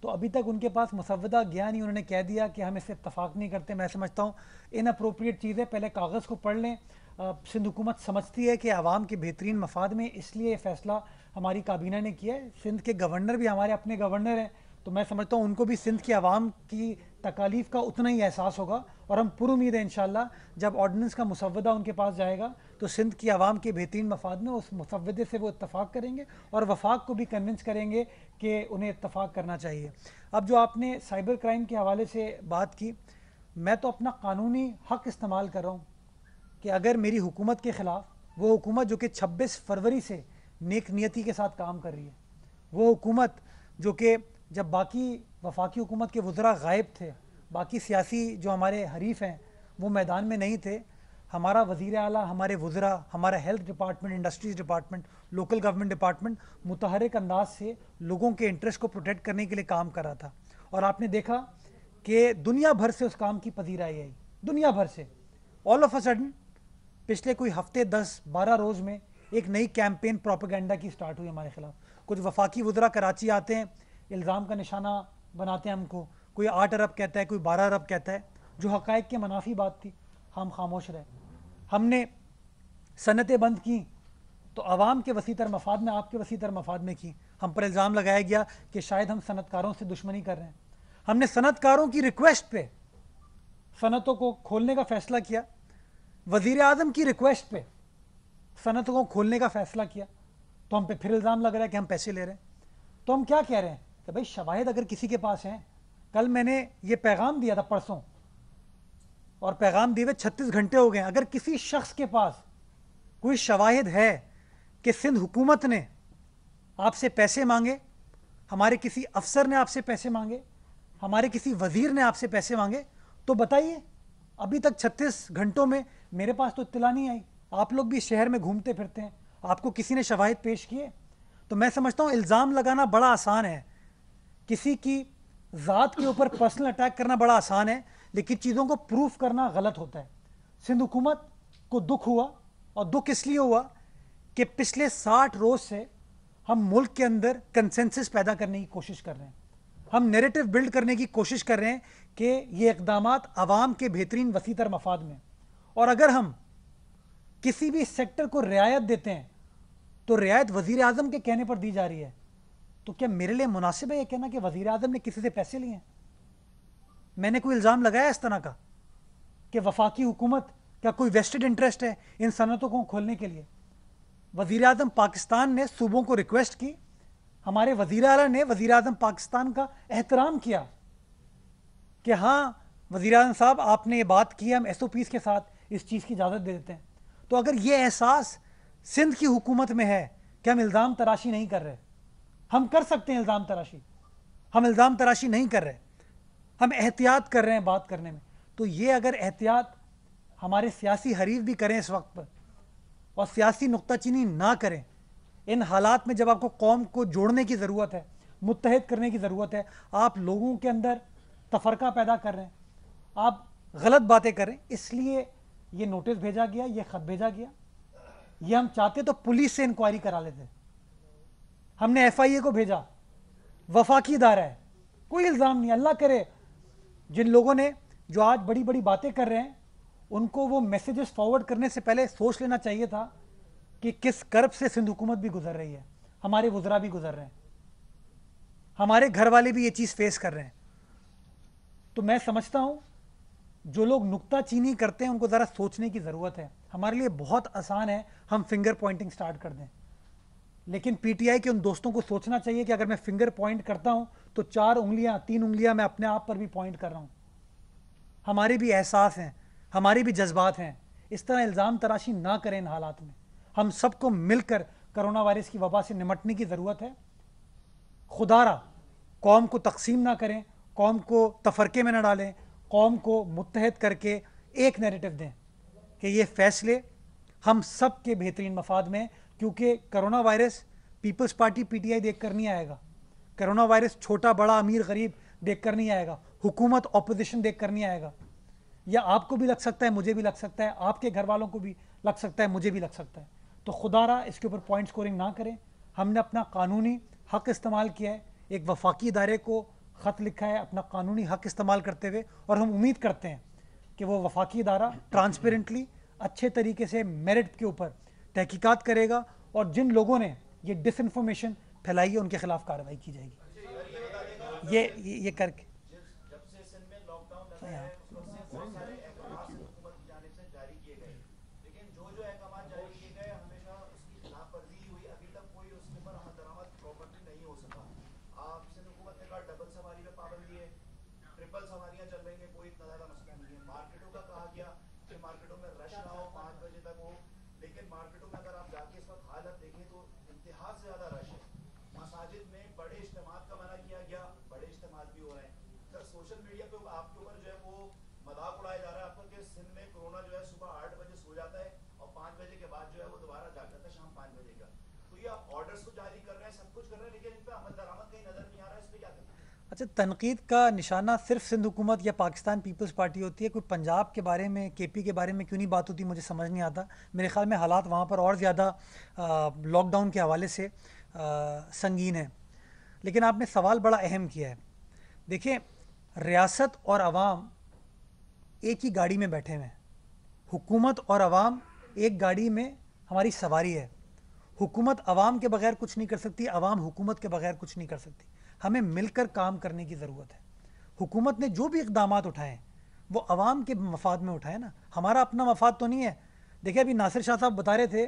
तो अभी तक उनके पास मुसव्वदा ज्ञान ही, उन्होंने कह दिया कि हम इससे इत्तफाक नहीं करते। मैं समझता हूँ इनअप्रोप्रिएट चीज़ है, पहले कागज़ को पढ़ लें। सिंध हुकूमत समझती है कि आवाम के बेहतरीन मफाद में, इसलिए ये फ़ैसला हमारी काबीना ने किया है। सिंध के गवर्नर भी हमारे अपने गवर्नर हैं, तो मैं समझता हूँ उनको भी सिंध की आवाम की तकालीफ का उतना ही एहसास होगा। और हम पुरुमीद है इंशाअल्लाह जब ऑर्डिनेंस का मुसव्वदा उनके पास जाएगा तो सिंध की आवाम के बेहतरीन मफाद में उस मुसव्वदे से वो इत्तफाक करेंगे और वफाक को भी कन्विंस करेंगे कि उन्हें इत्तफाक करना चाहिए। अब जो आपने साइबर क्राइम के हवाले से बात की, मैं तो अपना कानूनी हक़ इस्तेमाल कर रहा हूँ कि अगर मेरी हुकूमत के ख़िलाफ़, वो हुकूमत जो कि 26 फरवरी से नेक नियति के साथ काम कर रही है, वो हुकूमत जो कि जब बाकी वफाकी हुकूमत के वज़रा गायब थे, बाकी सियासी जो हमारे हरीफ हैं वो मैदान में नहीं थे, हमारा वज़ीर आला, हमारे वज़रा, हमारा health department, industries department, local government department मुतहर्रिक अंदाज से लोगों के इंटरेस्ट को प्रोटेक्ट करने के लिए काम कर रहा था। और आपने देखा कि दुनिया भर से उस काम की पजीराई आई, दुनिया भर से। ऑल ऑफ अ सडन पिछले कोई हफ्ते 10-12 रोज़ में एक नई कैंपेन प्रोपेगेंडा की स्टार्ट हुई हमारे खिलाफ। कुछ वफाकी वज़रा कराची आते हैं, इल्ज़ाम का निशाना बनाते हैं हमको, कोई 8 अरब कहता है, कोई 12 अरब कहता है, जो हक़ाइक़ के मुनाफी बात थी, हम खामोश रहे। हमने सनतें बंद की तो आवाम के वसीतर मफाद में, आपके वसीतर मफाद में की। हम पर इल्ज़ाम लगाया गया कि शायद हम सनतकारों से दुश्मनी कर रहे हैं। हमने सनतकारों की रिक्वेस्ट पे सनतों को खोलने का फ़ैसला किया, वज़ीर आज़म की रिक्वेस्ट पे सनतों को खोलने का फ़ैसला किया, तो हम पे फिर इल्ज़ाम लग रहा है कि हम पैसे ले रहे हैं। तो हम क्या कह रहे हैं कि भाई शवाहिद अगर किसी के पास हैं, कल मैंने ये पैगाम दिया था परसों, और पैगाम दिए हुए 36 घंटे हो गए, अगर किसी शख्स के पास कोई शवाहिद है कि सिंध हुकूमत ने आपसे पैसे मांगे, हमारे किसी अफसर ने आपसे पैसे मांगे, हमारे किसी वज़ीर ने आपसे पैसे मांगे, तो बताइए। अभी तक 36 घंटों में मेरे पास तो इत्तला नहीं आई। आप लोग भी शहर में घूमते फिरते हैं, आपको किसी ने शवाहिद पेश किए? तो मैं समझता हूँ इल्ज़ाम लगाना बड़ा आसान है, किसी की ज़ात के ऊपर पर्सनल अटैक करना बड़ा आसान है, लेकिन चीज़ों को प्रूफ करना गलत होता है। सिंध हुकूमत को दुख हुआ, और दुख इसलिए हुआ कि पिछले 60 रोज़ से हम मुल्क के अंदर कंसेंसस पैदा करने की कोशिश कर रहे हैं, हम नैरेटिव बिल्ड करने की कोशिश कर रहे हैं कि ये इक़दामात आवाम के बेहतरीन वसीतर मफाद में, और अगर हम किसी भी सेक्टर को रियायत देते हैं तो रियायत वज़ीर आज़म के कहने पर दी जा रही है। तो क्या मेरे लिए मुनासिब है यह कहना कि वज़ीर आज़म ने किसी से पैसे लिए हैं? मैंने कोई इल्ज़ाम लगाया इस तरह का कि वफाकी हुकूमत क्या कोई वेस्टेड इंटरेस्ट है इन सनतों को खोलने के लिए? वज़ीर आज़म पाकिस्तान ने सूबों को रिक्वेस्ट की, हमारे वज़ीर आला ने वज़ीर आज़म पाकिस्तान का एहतराम किया कि हाँ वज़ीर आज़म साहब आपने ये बात की, हम SOPs के साथ इस चीज़ की इजाज़त दे देते हैं। तो अगर ये एहसास सिंध की हुकूमत में है कि हम इल्ज़ाम तराशी नहीं कर रहे, हम कर सकते हैं इल्ज़ाम तराशी, हम इल्ज़ाम तराशी नहीं कर रहे, हम एहतियात कर रहे हैं बात करने में, तो ये अगर एहतियात हमारे सियासी हरीफ भी करें इस वक्त पर, और सियासी नुक्ताचीनी ना करें, इन हालात में जब आपको कौम को जोड़ने की ज़रूरत है, मुत्तहद करने की ज़रूरत है, आप लोगों के अंदर तफरका पैदा कर रहे हैं, आप गलत बातें करें, इसलिए ये नोटिस भेजा गया, ये ख़त भेजा गया। ये हम चाहते तो पुलिस से इंक्वायरी करा लेते, हमने FIA को भेजा, वफाकी इदारा है, कोई इल्ज़ाम नहीं। अल्लाह करे जिन लोगों ने जो आज बड़ी बड़ी बातें कर रहे हैं उनको वो मैसेजेस फॉरवर्ड करने से पहले सोच लेना चाहिए था कि किस कर्ब से सिंध हुकूमत भी गुजर रही है, हमारे वज़रा भी गुजर रहे हैं, हमारे घर वाले भी ये चीज़ फेस कर रहे हैं। तो मैं समझता हूँ जो लोग नुक्ताचीनी करते हैं उनको ज़रा सोचने की ज़रूरत है। हमारे लिए बहुत आसान है हम फिंगर पॉइंटिंग स्टार्ट कर दें, लेकिन PTI के उन दोस्तों को सोचना चाहिए कि अगर मैं फिंगर पॉइंट करता हूँ तो 4 उंगलियाँ 3 उंगलियाँ मैं अपने आप पर भी पॉइंट कर रहा हूँ। हमारे भी एहसास हैं, हमारे भी जज्बात हैं। इस तरह इल्ज़ाम तराशी ना करें इन हालात में। हम सबको मिलकर कोरोना वायरस की वबा से निमटने की ज़रूरत है। खुदारा कौम को तकसीम ना करें, कौम को तफरके में न डालें, कौम को मुत्तहद करके एक नैरेटिव दें कि ये फ़ैसले हम सब के बेहतरीन मफाद में, क्योंकि corona virus peoples party PTI देख कर नहीं आएगा, कोरोना वायरस छोटा बड़ा अमीर गरीब देख कर नहीं आएगा, हुकूमत ऑपोजिशन देख कर नहीं आएगा। या आपको भी लग सकता है, मुझे भी लग सकता है, आपके घर वालों को भी लग सकता है, मुझे भी लग सकता है। तो खुदारा इसके ऊपर पॉइंट स्कोरिंग ना करें। हमने अपना कानूनी हक़ इस्तेमाल किया है, एक वफाकी इदारे को ख़त लिखा है अपना कानूनी हक़ इस्तेमाल करते हुए, और हम उम्मीद करते हैं कि वो वफाकी इदारा ट्रांसपेरेंटली अच्छे तरीके से मेरिट के ऊपर तहकीकात करेगा, और जिन लोगों ने ये डिसइंफॉर्मेशन फैलाई है उनके खिलाफ कार्रवाई की जाएगी। ये करके
जब से सिंध में लॉकडाउन लगा है उस वक्त से बहुत सारे अहकाम हुकूमत की जानिब से जारी किए गए, लेकिन जो अहकाम जारी किए गए हमेशा उसकी खिलाफवर्जी हुई। अभी तक कोई उसके ऊपर अमल दरामद प्रॉपर्ली नहीं हो सका। आप सिंध हुकूमत ने कहा डबल सवारी पे पाबंदी है, ट्रिपल सवारियां चल रही है, कोई इतना ज्यादा मसला नहीं है। मार्केटों का कहा गया कि मार्केटों में रश ना हो, 5 बजे तक हो, लेकिन मार्केटों में अगर आप जाके इस वक्त हालत देखें तो इंतहा से ज्यादा रश है। मसाजिद में बड़े इज्तिमात का मना किया गया, बड़े इज्तिमात भी हो रहे हैं। सर सोशल मीडिया पे आपके ऊपर जो है वो मजाक उड़ाया जा रहा है आपका कि सिंध में कोरोना जो है सुबह 8 बजे सो जाता है और 5 बजे के बाद जो है वो दोबारा जाग जाता है शाम 5 बजे का। तो ये आप ऑर्डर्स तो जारी कर रहे हैं, सब कुछ कर रहे हैं, लेकिन इन पर अमल दरामद कहीं नजर नहीं आ रहा है, इस पर क्या करें?
अच्छा, तनकीद का निशाना सिर्फ सिंध हुकूमत या पाकिस्तान पीपल्स पार्टी होती है? कोई पंजाब के बारे में, केपी के बारे में क्यों नहीं बात होती, मुझे समझ नहीं आता। मेरे ख्याल में हालात वहाँ पर और ज़्यादा लॉकडाउन के हवाले से संगीन है। लेकिन आपने सवाल बड़ा अहम किया है। देखिए, रियासत और अवाम एक ही गाड़ी में बैठे हुए हैं। हुकूमत और अवाम एक गाड़ी में हमारी सवारी है। हुकूमत अवाम के बगैर कुछ नहीं कर सकती, अवाम हुकूमत के बगैर कुछ नहीं कर सकती। हमें मिलकर काम करने की ज़रूरत है। हुकूमत ने जो भी इक़दाम उठाए वो अवाम के मफाद में उठाए ना, हमारा अपना मफाद तो नहीं है। देखिए, अभी नासिर शाह साहब बता रहे थे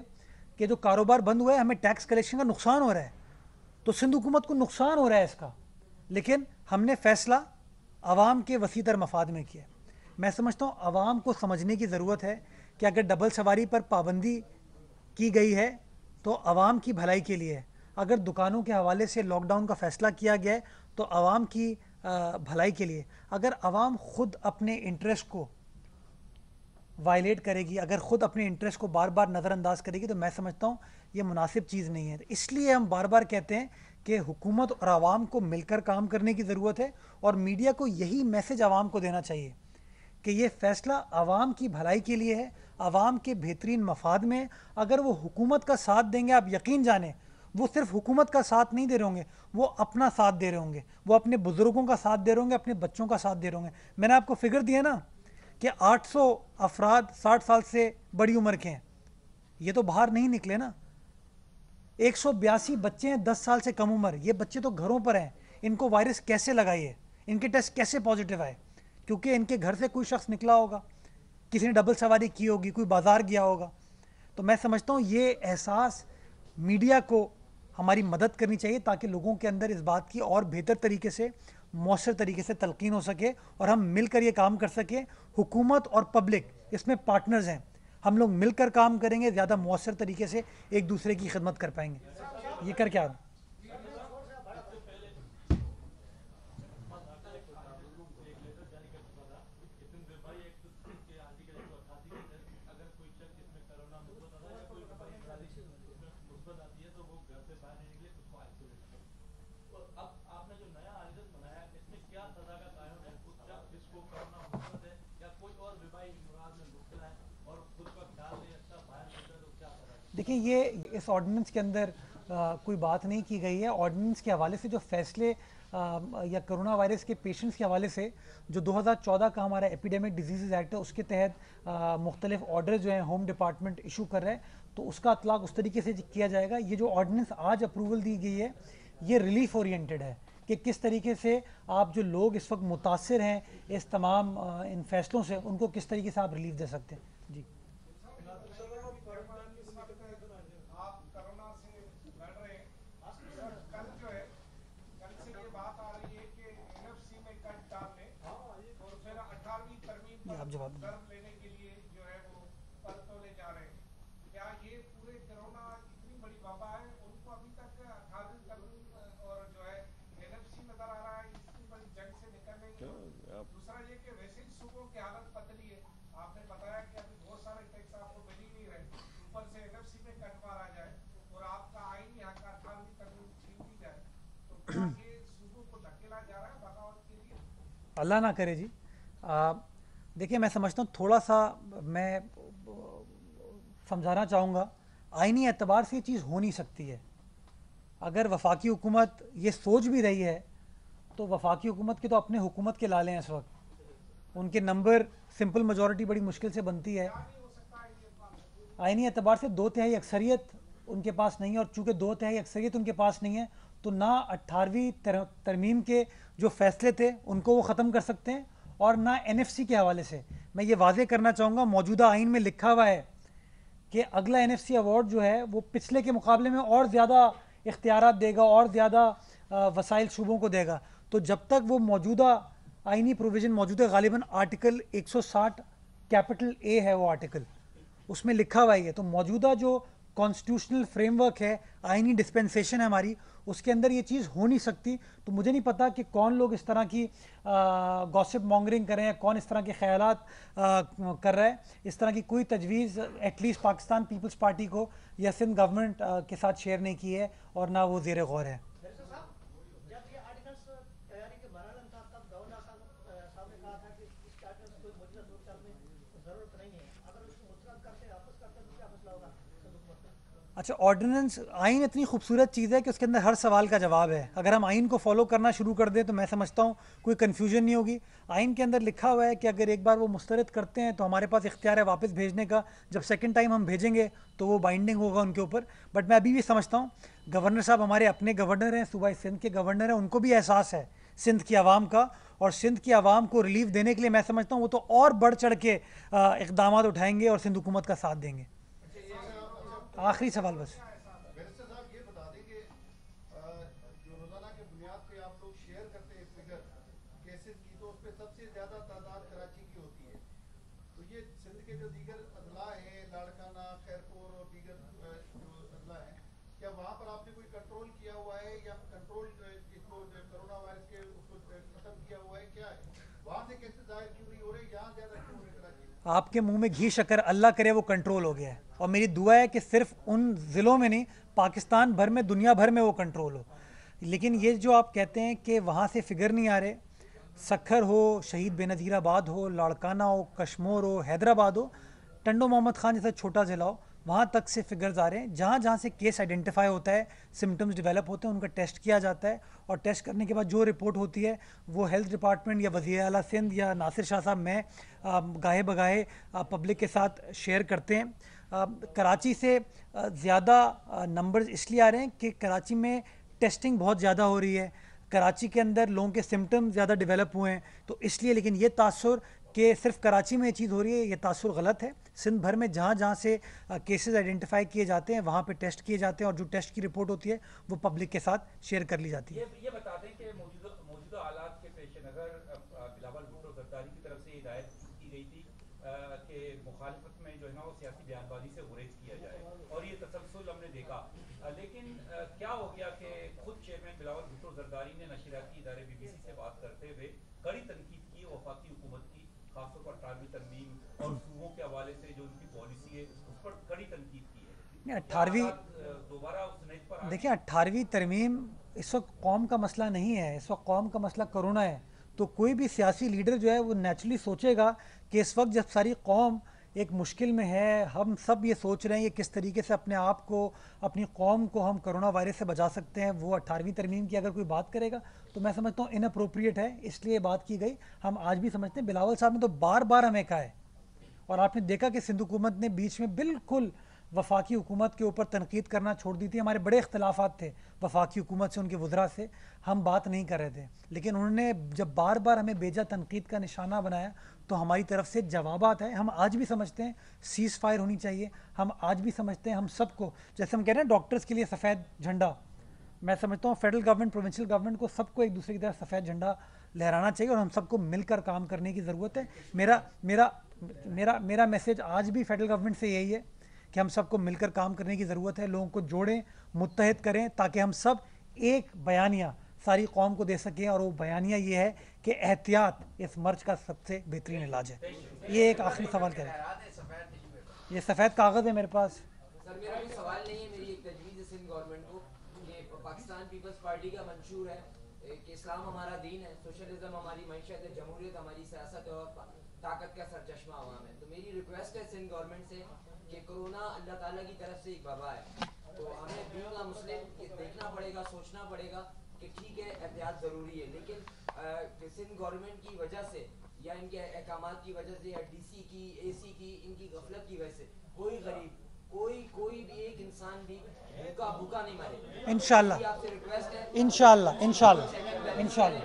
कि जो कारोबार बंद हुआ है, हमें टैक्स कलेक्शन का नुकसान हो रहा है, तो सिंध हुकूमत को नुकसान हो रहा है इसका, लेकिन हमने फ़ैसला अवाम के वसीतर मफाद में किया। मैं समझता हूँ अवाम को समझने की ज़रूरत है कि अगर डबल सवारी पर पाबंदी की गई है तो अवाम की भलाई के लिए है। अगर दुकानों के हवाले से लॉकडाउन का फ़ैसला किया गया है तो अवाम की भलाई के लिए। अगर अवाम ख़ुद अपने इंटरेस्ट को वायलेट करेगी, अगर ख़ुद अपने इंटरेस्ट को बार बार नज़रअंदाज करेगी, तो मैं समझता हूँ ये मुनासिब चीज़ नहीं है। इसलिए हम बार बार कहते हैं कि हुकूमत और आवाम को मिलकर काम करने की ज़रूरत है, और मीडिया को यही मैसेज आवाम को देना चाहिए कि ये फ़ैसला आवाम की भलाई के लिए है, आवाम के बेहतरीन मफाद में। अगर वो हुकूमत का साथ देंगे, आप यकीन जानें वो सिर्फ हुकूमत का साथ नहीं दे रहे होंगे, वो अपना साथ दे रहे होंगे, वो अपने बुज़ुर्गों का साथ दे रहे होंगे, अपने बच्चों का साथ दे रहे होंगे। मैंने आपको फिगर दिया ना कि 800 अफराद 60 साल से बड़ी उम्र के हैं, ये तो बाहर नहीं निकले ना। 182 बच्चे हैं 10 साल से कम उम्र, ये बच्चे तो घरों पर हैं। इनको वायरस कैसे लगाइए, इनके टेस्ट कैसे पॉजिटिव आए? क्योंकि इनके घर से कोई शख्स निकला होगा, किसी ने डबल सवारी की होगी, कोई बाजार गया होगा। तो मैं समझता हूँ ये एहसास मीडिया को हमारी मदद करनी चाहिए ताकि लोगों के अंदर इस बात की और बेहतर तरीके से, मौसर तरीके से तलकीन हो सके और हम मिलकर ये काम कर सकें। हुकूमत और पब्लिक इसमें पार्टनर्स हैं, हम लोग मिलकर काम करेंगे, ज़्यादा मौसर तरीके से एक दूसरे की खिदमत कर पाएंगे। ये कर क्या देखिए, ये इस ऑर्डिनेंस के अंदर कोई बात नहीं की गई है। ऑर्डिनेंस के हवाले से जो फैसले या कोरोना वायरस के पेशेंट्स के हवाले से जो 2014 का हमारा एपिडेमिक डिजीज़ एक्ट है, उसके तहत मुख्तलिफ ऑर्डर जो हैं होम डिपार्टमेंट इशू कर रहा है, तो उसका अतलाक उस तरीके से किया जाएगा। ये जो ऑर्डिनेंस आज अप्रूवल दी गई है, ये रिलीफ ओरिएंटेड है कि किस तरीके से आप जो लोग इस वक्त मुतासिर हैं इस तमाम इन फैसलों से, उनको किस तरीके से आप रिलीफ दे सकते हैं। जी, आप जवाब
लेने के लिए जो है वो पर तोले जा रहे हैं। क्या ये पूरे कोरोना इतनी बड़ी वबा है, उनको अभी तक 18वीं तरमीम और जो है एनएफसी नजर आ रहा है इतनी बड़ी जंग से निकलने की? दूसरा ये कि वैसे ही सूबों की हालत पतली है, आपने बताया कि अभी बहुत सारे टैक्स आपको मिल ही नहीं रहे, ऊपर से एनएफसी में कट मारा जाए और आपका आईनी हक 18वीं तरमीम छीन दी जाए, तो क्या ये सूबों को धकेला जा रहा है बगावत के लिए?
अल्लाह ना करे जी। देखिए, मैं समझता हूँ, थोड़ा सा मैं समझाना चाहूँगा, आईनी एतबार से ये चीज़ हो नहीं सकती है। अगर वफाकी हुकूमत ये सोच भी रही है तो वफाकी हुकूमत के तो अपने हुकूमत के लाले हैं इस वक्त, उनके नंबर सिंपल मेजॉरिटी बड़ी मुश्किल से बनती है। आईनी एतबार से 2/3 अक्सरियत उनके पास नहीं है, और चूँकि 2/3 अक्सरियत उनके पास नहीं है तो ना 18वीं तरमीम के जो फैसले थे उनको वो ख़त्म कर सकते हैं, और ना एनएफसी के हवाले से। मैं ये वाजे करना चाहूँगा, मौजूदा आइन में लिखा हुआ है कि अगला एनएफसी अवार्ड जो है वो पिछले के मुकाबले में और ज़्यादा इख्तियारात देगा और ज़्यादा वसाइल सूबों को देगा। तो जब तक वो मौजूदा आइनी प्रोविज़न मौजूद है, गालिबन आर्टिकल 160 कैपिटल ए है वो आर्टिकल, उसमें लिखा हुआ है। तो मौजूदा जो कॉन्स्टिट्यूशनल फ्रेमवर्क है, आइनी डिस्पेंसेशन है हमारी, उसके अंदर ये चीज़ हो नहीं सकती। तो मुझे नहीं पता कि कौन लोग इस तरह की गॉसिप मॉन्गरिंग कर रहे हैं, कौन इस तरह के ख्यालात कर रहा है। इस तरह की कोई तजवीज़ एटलीस्ट पाकिस्तान पीपल्स पार्टी को या सिंध गवर्नमेंट के साथ शेयर नहीं की है, और ना वो ज़ेर गौर है। अच्छा, ऑर्डिनेंस आइन इतनी खूबसूरत चीज़ है कि उसके अंदर हर सवाल का जवाब है। अगर हम आइन को फॉलो करना शुरू कर दें तो मैं समझता हूँ कोई कन्फ्यूजन नहीं होगी। आइन के अंदर लिखा हुआ है कि अगर एक बार वो मुस्तरद करते हैं तो हमारे पास इख्तियार है वापस भेजने का। जब सेकंड टाइम हम भेजेंगे तो वो बाइंडिंग होगा उनके ऊपर। बट मैं अभी भी समझता हूँ गवर्नर साहब हमारे अपने गवर्नर हैं, सूबा सिंध के गवर्नर हैं, उनको भी एहसास है सिंध की आवाम का, और सिंध की आवाम को रिलीफ देने के लिए मैं समझता हूँ वो तो और बढ़ चढ़ के इकदाम उठाएंगे और सिंध हुकूमत का साथ देंगे। आखिरी सवाल बस।
बैरिस्टर साहब ये बता दें कि जो रोजाना के बुनियाद पे आप लोग शेयर करते हैं फिगर केसेस की, तो उस पर सबसे ज्यादा तादाद कराची की होती है। तो ये सिंध के जो दीगर अजला हैं, लाड़काना, खैरपुर और दीगर जो अजला हैं, क्या वहाँ पर आपने कोई कंट्रोल किया हुआ है या कंट्रोल इसको कोरोना वायरस के उसको खत्म किया हुआ है, क्या है? वहाँ से केसेस जाहिर क्यों नहीं हो रहे, यहाँ ज्यादा क्यों हो रहे कराची?
आपके मुंह में घी शक्कर, अल्लाह करे वो कंट्रोल हो गया है, और मेरी दुआ है कि सिर्फ उन ज़िलों में नहीं पाकिस्तान भर में, दुनिया भर में वो कंट्रोल हो। लेकिन ये जो आप कहते हैं कि वहाँ से फिगर नहीं आ रहे, सखर हो, शहीद बेनज़ीराबाद हो, लाड़काना हो, कश्मीर हो, हैदराबाद हो, टंडो मोहम्मद खान जैसा छोटा ज़िला हो, वहाँ तक से फिगर्स आ रहे हैं। जहाँ जहाँ से केस आइडेंटिफाई होता है, सिम्टम्स डेवलप होते हैं, उनका टेस्ट किया जाता है, और टेस्ट करने के बाद जो रिपोर्ट होती है वो हेल्थ डिपार्टमेंट या वज़ीर आला सिंध या नासिर शाह साहब मैं गाहे बगाहे पब्लिक के साथ शेयर करते हैं। कराची से ज़्यादा नंबर्स इसलिए आ रहे हैं कि कराची में टेस्टिंग बहुत ज़्यादा हो रही है, कराची के अंदर लोगों के सिम्टम्स ज़्यादा डेवलप हुए हैं, तो इसलिए। लेकिन ये तासुर कि सिर्फ कराची में ये चीज़ हो रही है, ये तासुर गलत है। सिंध भर में जहाँ जहाँ से केसेस आइडेंटिफाई किए जाते हैं वहाँ पे टेस्ट किए जाते हैं, और जो टेस्ट की रिपोर्ट होती है वो पब्लिक के साथ शेयर कर ली जाती है।
ये बता दें कि मौजूदा हालात के पेश नज़र बिलावल भुट्टो जरदारी की तरफ से हिदायत की गई थी कि मुखालफत में जो है ना वो सियासी बयानबाजी से गुरेज किया जाए, और ये तसलसल हमने देखा। लेकिन क्या हो गया कि खुद चेयरमैन बिलावल भुट्टो जरदारी ने नशरियाती इदारे BBC से बात करते हुए कड़ी तनकीद की वफाकी हुकूमत की, खासतौर पर 18वीं तरमीम और सूबों के हवाले से जो उनकी पॉलिसी है उस पर कड़ी तनकीद की है।
18वीं
दोबारा उस नेट पर
देखिए 18वीं तरमीम इस वक्त कौम का मसला नहीं है, इस वक्त कौम का मसला कोरोना है। तो कोई भी सियासी लीडर जो है वो नेचुरली सोचेगा कि इस वक्त जब सारी कौम एक मुश्किल में है, हम सब ये सोच रहे हैं कि किस तरीके से अपने आप को, अपनी कौम को हम कोरोना वायरस से बचा सकते हैं, वो 18वीं तरमीम की अगर कोई बात करेगा तो मैं समझता हूँ इनअप्रोप्रिएट है, इसलिए बात की गई। हम आज भी समझते हैं, बिलावल साहब ने तो बार बार हमें कहा है, और आपने देखा कि सिंध हुकूमत ने बीच में बिल्कुल वफाकी हुकूमत के ऊपर तनकीद करना छोड़ दी थी। हमारे बड़े इख्तलाफात थे वफाकी हुकूमत से, उनके वज़रा से, हम बात नहीं कर रहे थे, लेकिन उन्होंने जब बार बार हमें बेजा तनकीद का निशाना बनाया तो हमारी तरफ से जवाबात है। हम आज भी समझते हैं सीज़ फायर होनी चाहिए, हम आज भी समझते हैं हम सबको, जैसे हम कह रहे हैं डॉक्टर्स के लिए सफ़ेद झंडा, मैं समझता हूँ फेडरल गवर्नमेंट, प्रोविंशियल गवर्नमेंट को सबको एक दूसरे की तरफ सफ़ेद झंडा लहराना चाहिए, और हम सबको मिलकर काम करने की ज़रूरत है। मेरा मेरा मेरा मेरा मैसेज आज भी फेडरल गवर्नमेंट से यही है कि हम सबको मिलकर काम करने की ज़रूरत है, लोगों को जोड़ें, मुत्तहद करें, ताकि हम सब एक बयानिया सारी कौम को दे सकें, और वो बयानिया ये है कि एहतियात इस मर्ज का सबसे बेहतरीन इलाज है। ये एक आखिरी सवाल करें, ये सफ़ेद कागज़ है मेरे पास।
सर मेरा कोई सवाल नहीं है, मेरी एक तजवीज़ है सिंध गवर्नमेंट को कि पाकिस्तान पीपल्स पार्टी का मंशूर है कि इस्लाम हमारा दीन है, सोशलिज्म हमारी मैशत है, जमहूरियत हमारी सियासत है, और ताकत का सरचश्मा अवाम है। तो मेरी रिक्वेस्ट है सिंध गवर्नमेंट से कि कोरोना अल्लाह ताला की तरफ से एक वबा है, तो हमें बीइंग अ मुस्लिम देखना पड़ेगा, सोचना पड़ेगा कि ठीक है एहतियात ज़रूरी है, लेकिन सिंध गवर्नमेंट की वजह से या इनके अहकामात की वजह से या DC की, AC की, इनकी गफलत की वजह से कोई गरीब, कोई भी एक इंसान भी भूखा नहीं मरे।
इंशाअल्लाह,
आपसे रिक्वेस्ट है,
इंशाअल्लाह, इंशाअल्लाह, इंशाअल्लाह।